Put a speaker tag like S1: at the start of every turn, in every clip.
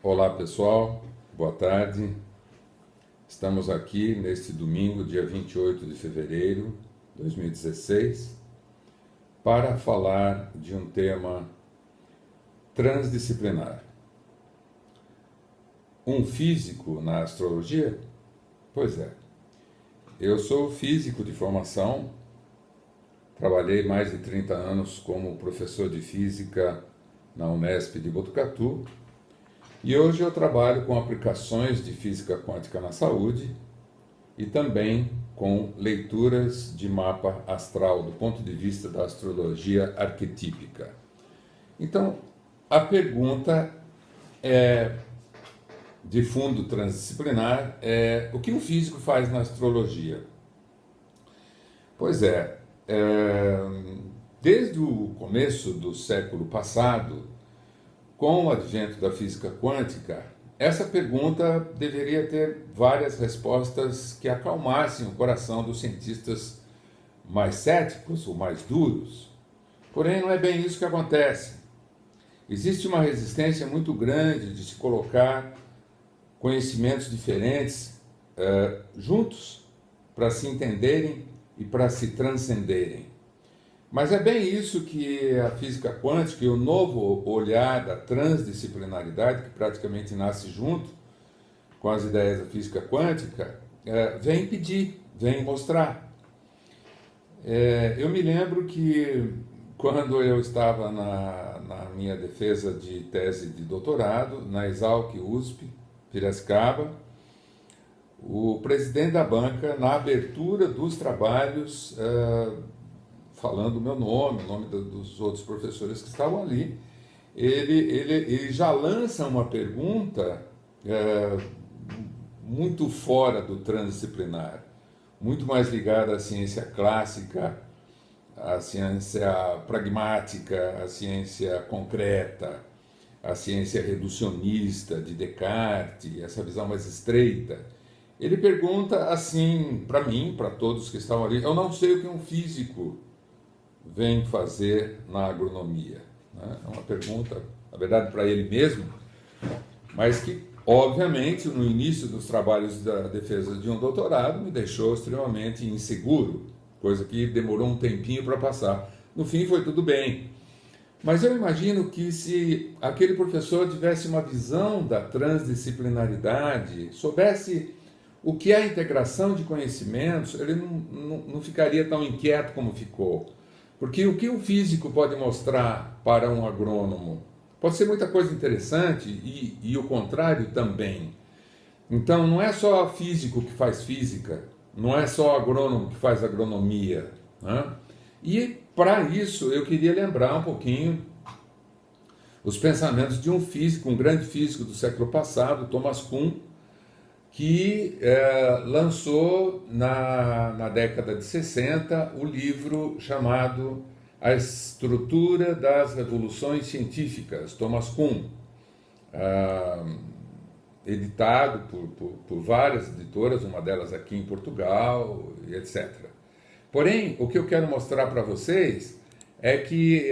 S1: Olá pessoal, boa tarde. Estamos aqui neste domingo, dia 28 de fevereiro de 2016, para falar de um tema transdisciplinar. Um físico na astrologia? Pois é. Eu sou físico de formação, trabalhei mais de 30 anos como professor de física na Unesp de Botucatu. E hoje eu trabalho com aplicações de física quântica na saúde e também com leituras de mapa astral do ponto de vista da astrologia arquetípica. Então, a pergunta de fundo transdisciplinar é: o que um físico faz na astrologia? Pois desde o começo do século passado, com o advento da física quântica, essa pergunta deveria ter várias respostas que acalmassem o coração dos cientistas mais céticos ou mais duros. Porém, não é bem isso que acontece. Existe uma resistência muito grande de se colocar conhecimentos diferentes juntos para se entenderem e para se transcenderem. Mas é bem isso que a física quântica e o novo olhar da transdisciplinaridade, que praticamente nasce junto com as ideias da física quântica, vem pedir, vem mostrar. Eu me lembro que quando eu estava na minha defesa de tese de doutorado, na Exalc USP, Piracicaba, o presidente da banca, na abertura dos trabalhos, falando o meu nome, o nome dos outros professores que estavam ali, ele já lança uma pergunta muito fora do transdisciplinar, muito mais ligada à ciência clássica, à ciência pragmática, à ciência concreta, à ciência reducionista de Descartes, essa visão mais estreita. Ele pergunta assim para mim, para todos que estavam ali: eu não sei o que um físico vem fazer na agronomia. É uma pergunta, na verdade, para ele mesmo, mas que, obviamente, no início dos trabalhos da defesa de um doutorado, me deixou extremamente inseguro, coisa que demorou um tempinho para passar. No fim, foi tudo bem. Mas eu imagino que se aquele professor tivesse uma visão da transdisciplinaridade, soubesse o que é a integração de conhecimentos, ele não ficaria tão inquieto como ficou. Porque o que um físico pode mostrar para um agrônomo pode ser muita coisa interessante e o contrário também. Então, não é só físico que faz física, não é só agrônomo que faz agronomia, né? E, para isso, eu queria lembrar um pouquinho os pensamentos de um físico, um grande físico do século passado, Thomas Kuhn, que lançou na década de 60 o livro chamado A Estrutura das Revoluções Científicas, Thomas Kuhn, editado por várias editoras, uma delas aqui em Portugal, etc. Porém, o que eu quero mostrar para vocês é que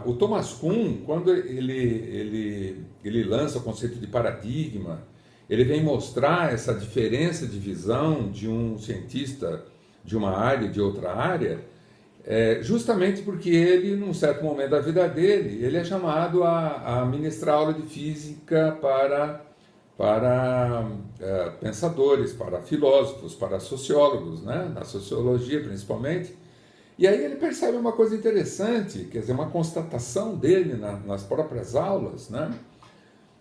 S1: o Thomas Kuhn, quando ele lança o conceito de paradigma, ele vem mostrar essa diferença de visão de um cientista de uma área e de outra área, justamente porque ele, num certo momento da vida dele, ele é chamado a ministrar aula de física para pensadores, para filósofos, para sociólogos, né? Na sociologia principalmente. E aí ele percebe uma coisa interessante, quer dizer, uma constatação dele nas próprias aulas, né?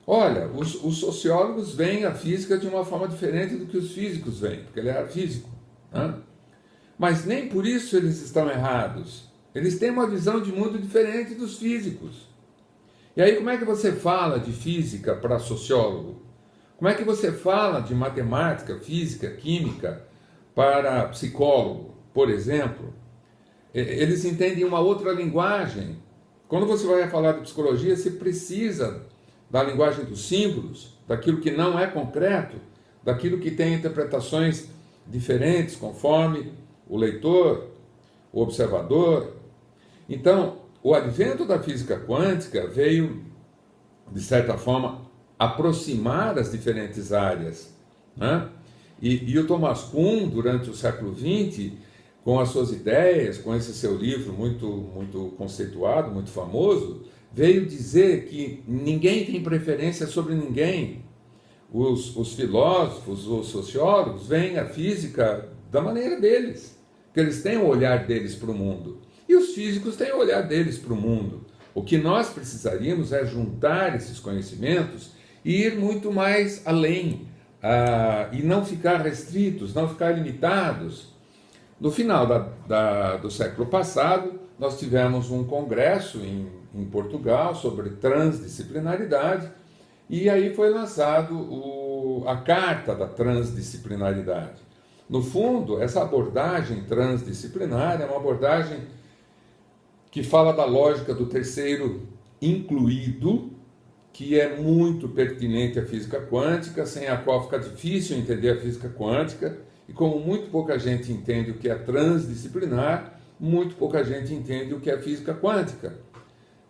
S1: Olha, os sociólogos veem a física de uma forma diferente do que os físicos veem, porque ele era físico, né? Mas nem por isso eles estão errados. Eles têm uma visão de mundo diferente dos físicos. E aí como é que você fala de física para sociólogo? Como é que você fala de matemática, física, química para psicólogo, por exemplo? Eles entendem uma outra linguagem. Quando você vai falar de psicologia, você precisa da linguagem dos símbolos, daquilo que não é concreto, daquilo que tem interpretações diferentes conforme o leitor, o observador. Então, o advento da física quântica veio, de certa forma, aproximar as diferentes áreas, né? E o Thomas Kuhn, durante o século XX, com as suas ideias, com esse seu livro muito conceituado, muito famoso, veio dizer que ninguém tem preferência sobre ninguém. Os filósofos, os sociólogos, veem a física da maneira deles, que eles têm o olhar deles para o mundo. E os físicos têm o olhar deles para o mundo. O que nós precisaríamos é juntar esses conhecimentos e ir muito mais além, e não ficar restritos, não ficar limitados. No final do século passado, nós tivemos um congresso em Portugal sobre transdisciplinaridade, e aí foi lançado a Carta da Transdisciplinaridade. No fundo, essa abordagem transdisciplinar é uma abordagem que fala da lógica do terceiro incluído, que é muito pertinente à física quântica, sem a qual fica difícil entender a física quântica, e como muito pouca gente entende o que é transdisciplinar, muito pouca gente entende o que é física quântica,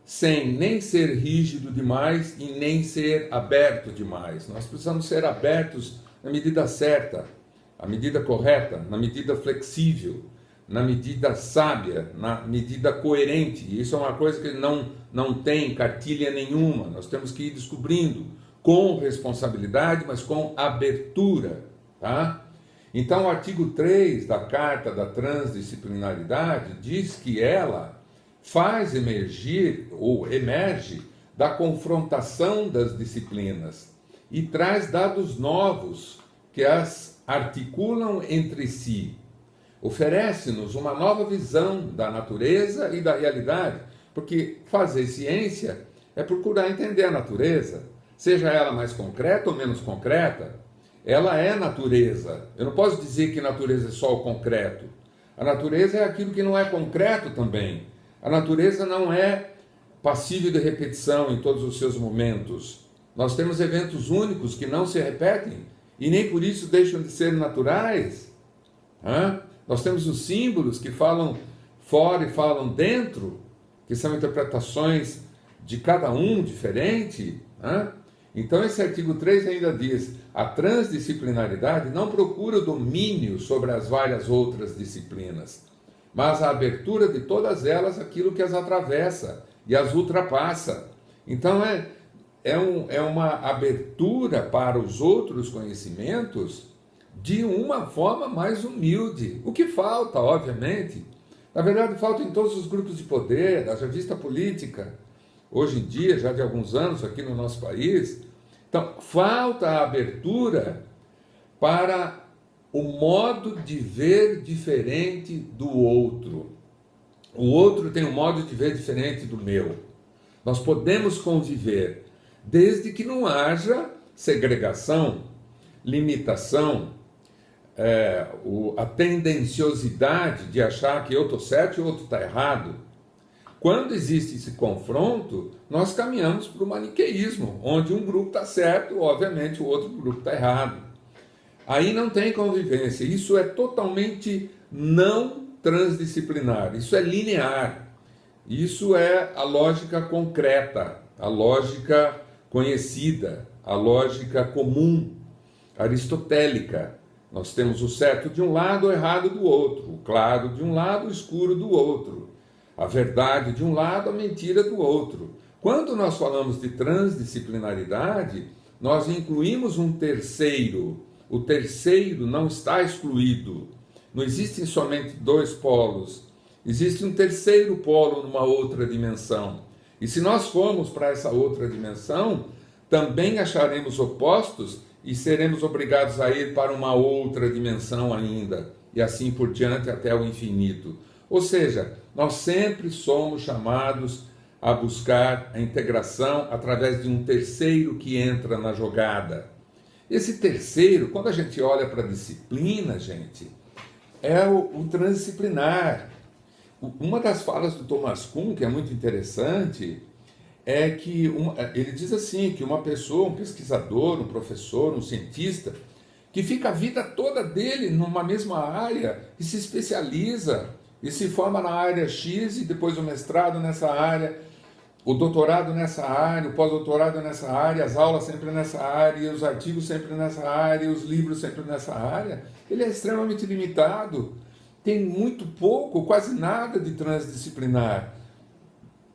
S1: sem nem ser rígido demais e nem ser aberto demais. Nós precisamos ser abertos na medida certa, na medida correta, na medida flexível, na medida sábia, na medida coerente. E isso é uma coisa que não tem cartilha nenhuma. Nós temos que ir descobrindo com responsabilidade, mas com abertura, tá? Então, o artigo 3 da Carta da Transdisciplinaridade diz que ela faz emergir, ou emerge, da confrontação das disciplinas e traz dados novos que as articulam entre si. Oferece-nos uma nova visão da natureza e da realidade, porque fazer ciência é procurar entender a natureza, seja ela mais concreta ou menos concreta. Ela é natureza. Eu não posso dizer que natureza é só o concreto. A natureza é aquilo que não é concreto também. A natureza não é passível de repetição em todos os seus momentos. Nós temos eventos únicos que não se repetem e nem por isso deixam de ser naturais. Nós temos os símbolos que falam fora e falam dentro, que são interpretações de cada um diferente. Então esse artigo 3 ainda diz: a transdisciplinaridade não procura o domínio sobre as várias outras disciplinas, mas a abertura de todas elas àquilo que as atravessa e as ultrapassa. Então é uma abertura para os outros conhecimentos de uma forma mais humilde. O que falta, obviamente, na verdade falta em todos os grupos de poder, haja vista política, hoje em dia, já de alguns anos aqui no nosso país. Então, falta a abertura para o modo de ver diferente do outro. O outro tem um modo de ver diferente do meu. Nós podemos conviver, desde que não haja segregação, limitação, a tendenciosidade de achar que eu estou certo e o outro está errado. Quando existe esse confronto, nós caminhamos para o maniqueísmo, onde um grupo está certo, obviamente o outro grupo está errado. Aí não tem convivência. Isso é totalmente não transdisciplinar, isso é linear. Isso é a lógica concreta, a lógica conhecida, a lógica comum, aristotélica. Nós temos o certo de um lado, o errado do outro, o claro de um lado, o escuro do outro, a verdade de um lado, a mentira do outro. Quando nós falamos de transdisciplinaridade, nós incluímos um terceiro. O terceiro não está excluído. Não existem somente dois polos. Existe um terceiro polo numa outra dimensão. E se nós formos para essa outra dimensão, também acharemos opostos e seremos obrigados a ir para uma outra dimensão ainda. E assim por diante até o infinito. Ou seja, nós sempre somos chamados a buscar a integração através de um terceiro que entra na jogada. Esse terceiro, quando a gente olha para a disciplina, gente, é o transdisciplinar. Uma das falas do Thomas Kuhn, que é muito interessante, é que ele diz assim, que uma pessoa, um pesquisador, um professor, um cientista, que fica a vida toda dele numa mesma área e se especializa, e se forma na área X e depois o mestrado nessa área, o doutorado nessa área, o pós-doutorado nessa área, as aulas sempre nessa área, os artigos sempre nessa área, os livros sempre nessa área, ele é extremamente limitado. Tem muito pouco, quase nada de transdisciplinar.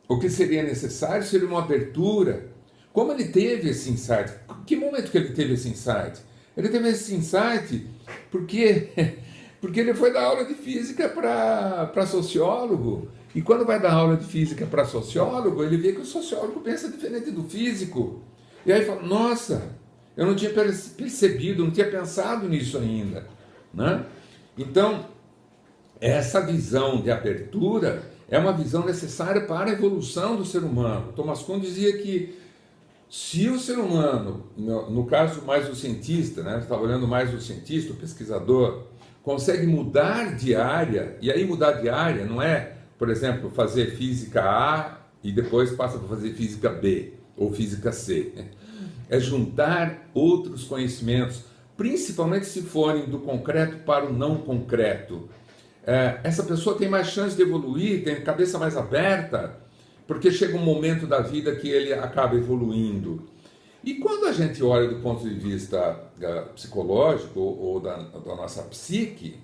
S1: O que seria necessário seria uma abertura. Como ele teve esse insight? Que momento que ele teve esse insight? Ele teve esse insight porque, porque ele foi dar aula de física para sociólogo. E quando vai dar aula de física para sociólogo, ele vê que o sociólogo pensa diferente do físico. E aí fala, nossa, eu não tinha percebido, não tinha pensado nisso ainda. Né? Então, essa visão de abertura é uma visão necessária para a evolução do ser humano. Thomas Kuhn dizia que se o ser humano, no caso mais o cientista, né, está olhando mais o cientista, o pesquisador, consegue mudar de área, e aí mudar de área não é, por exemplo, fazer física A e depois passa para fazer física B ou física C. É juntar outros conhecimentos, principalmente se forem do concreto para o não concreto. Essa pessoa tem mais chance de evoluir, tem a cabeça mais aberta, porque chega um momento da vida que ele acaba evoluindo. E quando a gente olha do ponto de vista psicológico ou da nossa psique,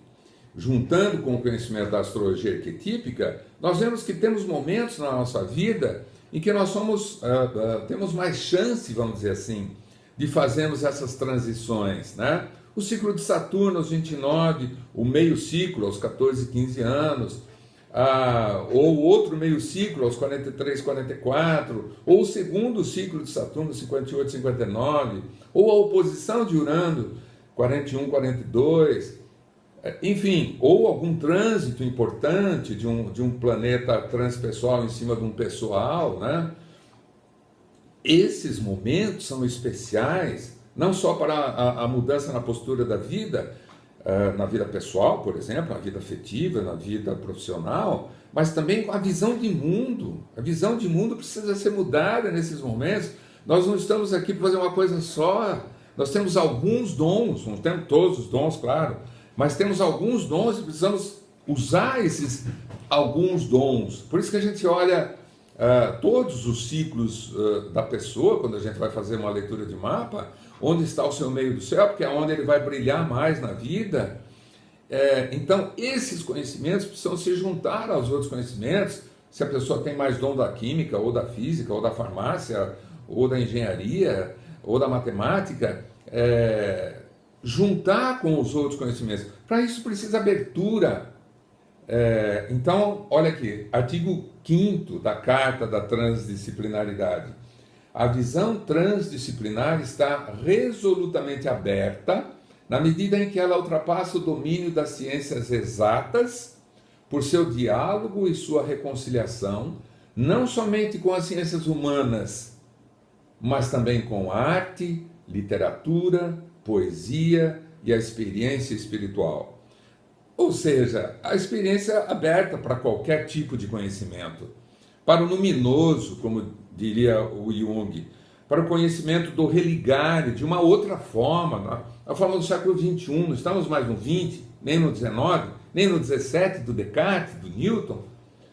S1: juntando com o conhecimento da astrologia arquetípica, nós vemos que temos momentos na nossa vida em que nós temos mais chance, vamos dizer assim, de fazermos essas transições, né? O ciclo de Saturno aos 29, o meio ciclo aos 14, 15 anos, ou outro meio ciclo aos 43, 44, ou o segundo ciclo de Saturno, 58, 59, ou a oposição de Urano, 41, 42, enfim, ou algum trânsito importante de um planeta transpessoal em cima de um pessoal, né? Esses momentos são especiais, não só para a mudança na postura da vida, na vida pessoal, por exemplo, na vida afetiva, na vida profissional, mas também com a visão de mundo. A visão de mundo precisa ser mudada nesses momentos. Nós não estamos aqui para fazer uma coisa só. Nós temos alguns dons, não temos todos os dons, claro, mas temos alguns dons e precisamos usar esses alguns dons. Por isso que a gente olha todos os ciclos da pessoa, quando a gente vai fazer uma leitura de mapa, onde está o seu meio do céu, porque é onde ele vai brilhar mais na vida. Então, esses conhecimentos precisam se juntar aos outros conhecimentos. Se a pessoa tem mais dom da química, ou da física, ou da farmácia, ou da engenharia, ou da matemática, juntar com os outros conhecimentos. Para isso precisa abertura. Então, olha aqui, artigo 5º da Carta da Transdisciplinaridade. A visão transdisciplinar está resolutamente aberta na medida em que ela ultrapassa o domínio das ciências exatas por seu diálogo e sua reconciliação, não somente com as ciências humanas, mas também com arte, literatura, poesia e a experiência espiritual. Ou seja, a experiência aberta para qualquer tipo de conhecimento. Para o luminoso, como diria o Jung, para o conhecimento do religário, de uma outra forma, a forma do século XXI, não estamos mais no 20, nem no 19, nem no 17 do Descartes, do Newton,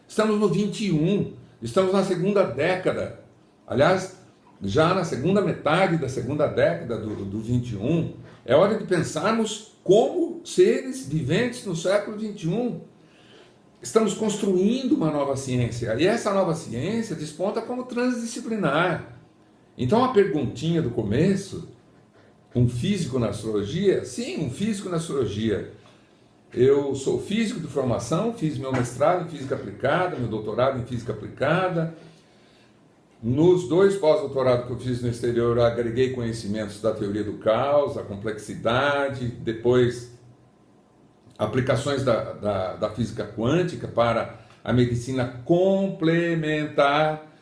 S1: estamos no 21, estamos na segunda década, aliás, já na segunda metade da segunda década do 21, é hora de pensarmos como seres viventes no século 21. Estamos construindo uma nova ciência, e essa nova ciência desponta como transdisciplinar. Então a perguntinha do começo, um físico na astrologia? Sim, um físico na astrologia. Eu sou físico de formação, fiz meu mestrado em física aplicada, meu doutorado em física aplicada. Nos 2 pós-doutorados que eu fiz no exterior, eu agreguei conhecimentos da teoria do caos, da complexidade, depois aplicações da física quântica para a medicina complementar.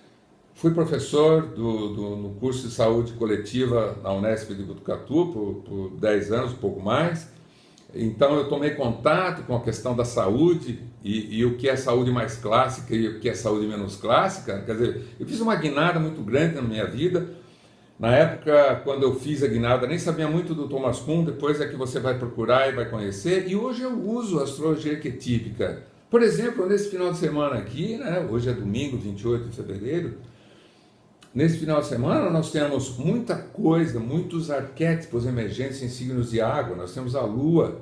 S1: Fui professor no curso de saúde coletiva na Unesp de Botucatu por 10 anos, um pouco mais. Então eu tomei contato com a questão da saúde e o que é saúde mais clássica e o que é saúde menos clássica. Quer dizer, eu fiz uma guinada muito grande na minha vida. Na época, quando eu fiz a guinada, nem sabia muito do Thomas Kuhn, depois é que você vai procurar e vai conhecer. E hoje eu uso a astrologia arquetípica. Por exemplo, nesse final de semana aqui, né, hoje é domingo, 28 de fevereiro, nesse final de semana nós temos muita coisa, muitos arquétipos emergentes em signos de água. Nós temos a Lua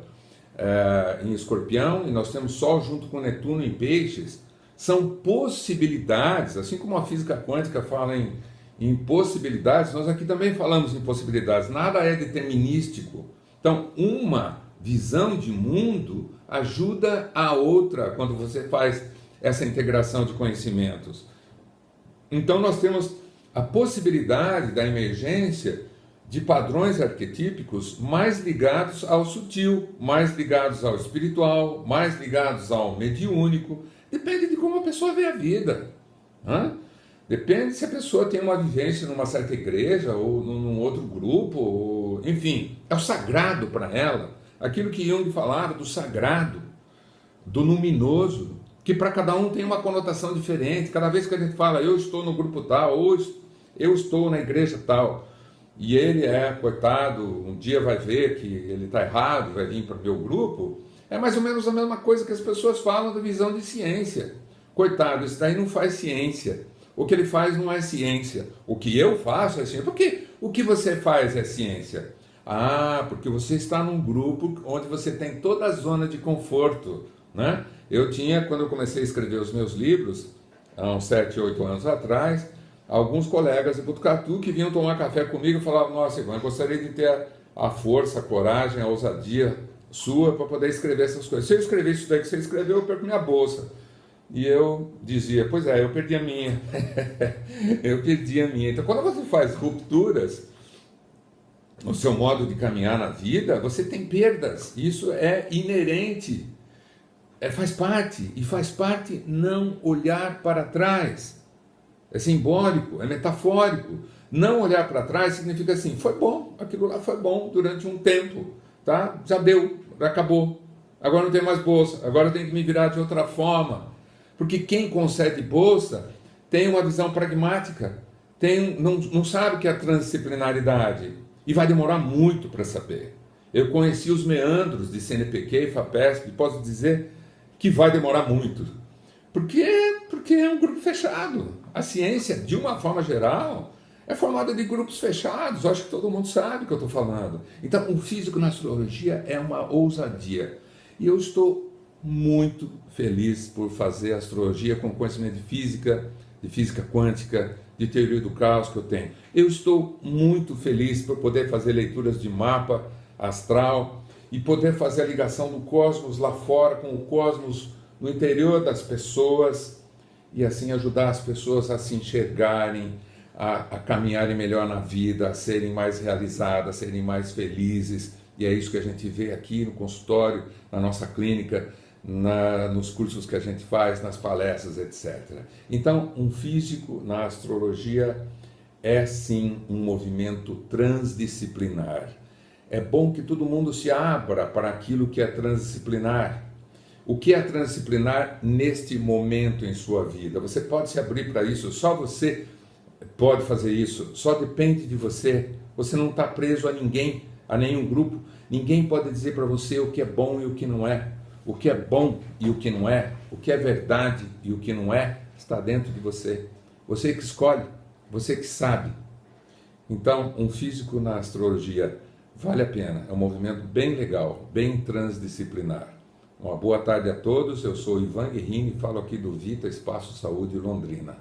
S1: em Escorpião e nós temos Sol junto com Netuno em Peixes. São possibilidades, assim como a física quântica fala em possibilidades, nós aqui também falamos em possibilidades. Nada é determinístico. Então, uma visão de mundo ajuda a outra quando você faz essa integração de conhecimentos. Então nós temos a possibilidade da emergência de padrões arquetípicos mais ligados ao sutil, mais ligados ao espiritual, mais ligados ao mediúnico. Depende de como a pessoa vê a vida, né? Depende se a pessoa tem uma vivência numa certa igreja ou num outro grupo, ou, enfim, é o sagrado para ela. Aquilo que Jung falava do sagrado, do luminoso, que para cada um tem uma conotação diferente. Cada vez que a gente fala, eu estou no grupo tal, ou eu estou na igreja tal, e ele coitado, um dia vai ver que ele está errado, vai vir para o meu grupo, é mais ou menos a mesma coisa que as pessoas falam da visão de ciência. Coitado, isso daí não faz ciência. O que ele faz não é ciência. O que eu faço é ciência. Por que o que você faz é ciência? Ah, porque você está num grupo onde você tem toda a zona de conforto, né? Eu tinha, quando eu comecei a escrever os meus livros, há uns 7, 8 anos atrás, alguns colegas de Botucatu que vinham tomar café comigo e falavam, nossa, Ivan, eu gostaria de ter a força, a coragem, a ousadia sua para poder escrever essas coisas. Se eu escrever isso daí que você escreveu, eu perco minha bolsa. E eu dizia, pois é, eu perdi a minha. Eu perdi a minha. Então, quando você faz rupturas no seu modo de caminhar na vida, você tem perdas. Isso é inerente. Faz parte. E faz parte não olhar para trás. É simbólico, é metafórico. Não olhar para trás significa assim, foi bom, aquilo lá foi bom durante um tempo, tá? Já deu, já acabou. Agora não tem mais bolsa, agora eu tenho que me virar de outra forma. Porque quem concede bolsa tem uma visão pragmática, não sabe o que é a transdisciplinaridade e vai demorar muito para saber. Eu conheci os meandros de CNPq e FAPESP e posso dizer que vai demorar muito. Porque é um grupo fechado. A ciência, de uma forma geral, é formada de grupos fechados. Eu acho que todo mundo sabe o que eu estou falando. Então, o físico na astrologia é uma ousadia. E eu estou muito feliz por fazer astrologia com conhecimento de física quântica, de teoria do caos que eu tenho. Eu estou muito feliz por poder fazer leituras de mapa astral e poder fazer a ligação do cosmos lá fora com o cosmos no interior das pessoas e assim ajudar as pessoas a se enxergarem, a caminharem melhor na vida, a serem mais realizadas, a serem mais felizes. E é isso que a gente vê aqui no consultório, na nossa clínica, nos cursos que a gente faz, nas palestras, etc. Então, um físico na astrologia é sim um movimento transdisciplinar. É bom que todo mundo se abra para aquilo que é transdisciplinar. O que é transdisciplinar neste momento em sua vida? Você pode se abrir para isso, só você pode fazer isso, só depende de você. Você não está preso a ninguém, a nenhum grupo. Ninguém pode dizer para você o que é bom e o que não é. O que é bom e o que não é, o que é verdade e o que não é, está dentro de você. Você que escolhe, você que sabe. Então, um físico na astrologia vale a pena. É um movimento bem legal, bem transdisciplinar. Uma boa tarde a todos. Eu sou Ivan Guerrini e falo aqui do Vita Espaço Saúde Londrina.